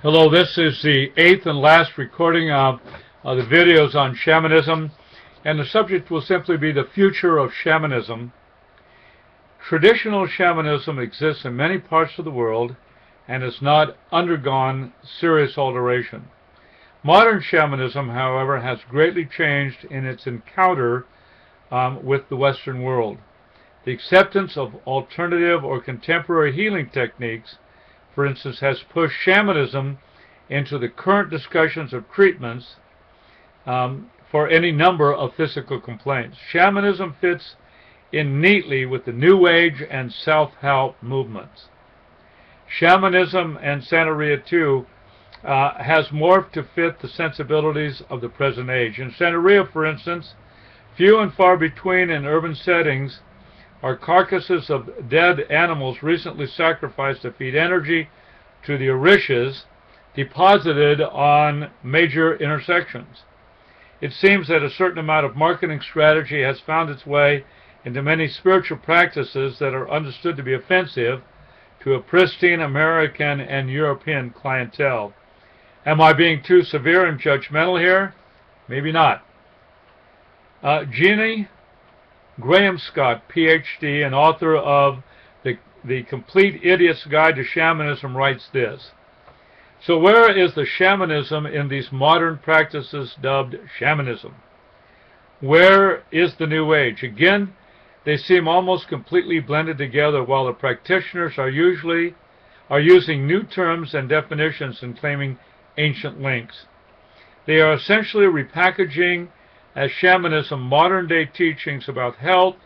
Hello, this is the 8th and last recording of the videos on shamanism, and the subject will simply be the future of shamanism. Traditional shamanism exists in many parts of the world and has not undergone serious alteration. Modern shamanism, however, has greatly changed in its encounter with the Western world. The acceptance of alternative or contemporary healing techniques, for instance, has pushed shamanism into the current discussions of treatments for any number of physical complaints. Shamanism fits in neatly with the New Age and self-help movements. Shamanism and Santeria too has morphed to fit the sensibilities of the present age. In Santeria, for instance, few and far between in urban settings are carcasses of dead animals recently sacrificed to feed energy to the orishas deposited on major intersections. It seems that a certain amount of marketing strategy has found its way into many spiritual practices that are understood to be offensive to a pristine American and European clientele. Am I being too severe and judgmental here? Maybe not. Jeannie Graham Scott, PhD, and author of the Complete Idiot's Guide to Shamanism, writes this. So where is the shamanism in these modern practices dubbed shamanism? Where is the New Age? Again, they seem almost completely blended together, while the practitioners are using new terms and definitions and claiming ancient links. They are essentially repackaging as shamanism modern-day teachings about health,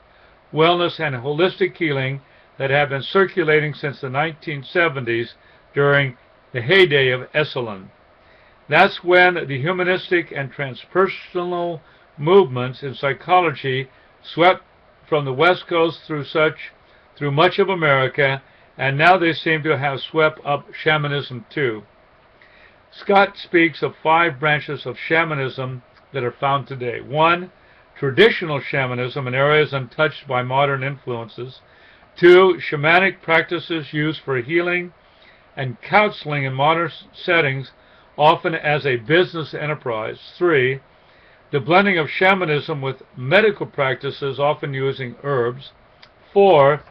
wellness, and holistic healing that have been circulating since the 1970s during the heyday of Esalen. That's when the humanistic and transpersonal movements in psychology swept from the West Coast through much of America, and now they seem to have swept up shamanism too. Scott speaks of 5 branches of shamanism that are found today. 1. Traditional shamanism in areas untouched by modern influences. 2. Shamanic practices used for healing and counseling in modern settings, often as a business enterprise. 3. The blending of shamanism with medical practices, often using herbs. 4.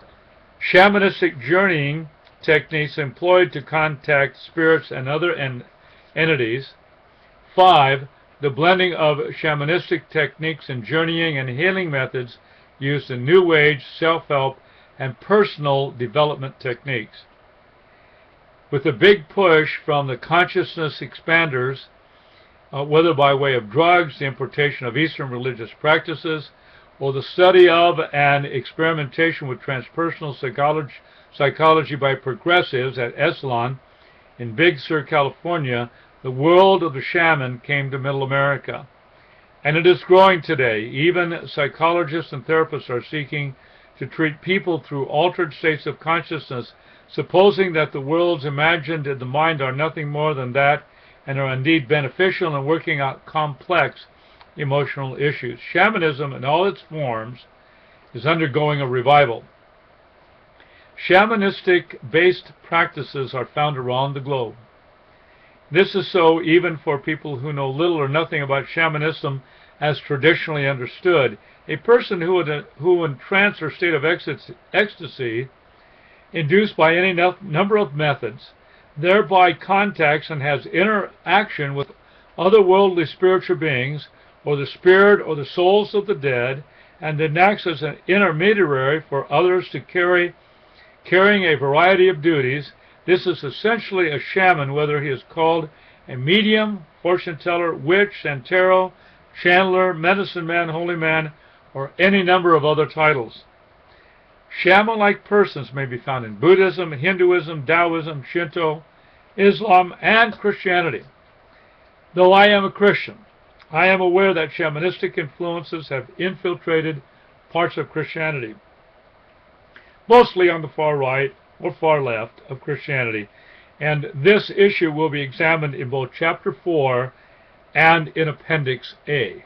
Shamanistic journeying techniques employed to contact spirits and other entities. 5. The blending of shamanistic techniques and journeying and healing methods used in New Age, self-help, and personal development techniques. With a big push from the consciousness expanders, whether by way of drugs, the importation of Eastern religious practices, or the study of and experimentation with transpersonal psychology by progressives at Esalen in Big Sur, California, the world of the shaman came to Middle America. And it is growing today. Even psychologists and therapists are seeking to treat people through altered states of consciousness, supposing that the worlds imagined in the mind are nothing more than that and are indeed beneficial in working out complex emotional issues. Shamanism in all its forms is undergoing a revival. Shamanistic-based practices are found around the globe. This is so even for people who know little or nothing about shamanism as traditionally understood. A person who in trance or state of ecstasy, induced by any number of methods, thereby contacts and has interaction with otherworldly spiritual beings, or the spirit or the souls of the dead, and then acts as an intermediary for others to carrying a variety of duties. This is essentially a shaman, whether he is called a medium, fortune teller, witch, santero, channeler, medicine man, holy man, or any number of other titles. Shaman-like persons may be found in Buddhism, Hinduism, Taoism, Shinto, Islam, and Christianity. Though I am a Christian, I am aware that shamanistic influences have infiltrated parts of Christianity, mostly on the far right or far left of Christianity, and this issue will be examined in both Chapter 4 and in Appendix A.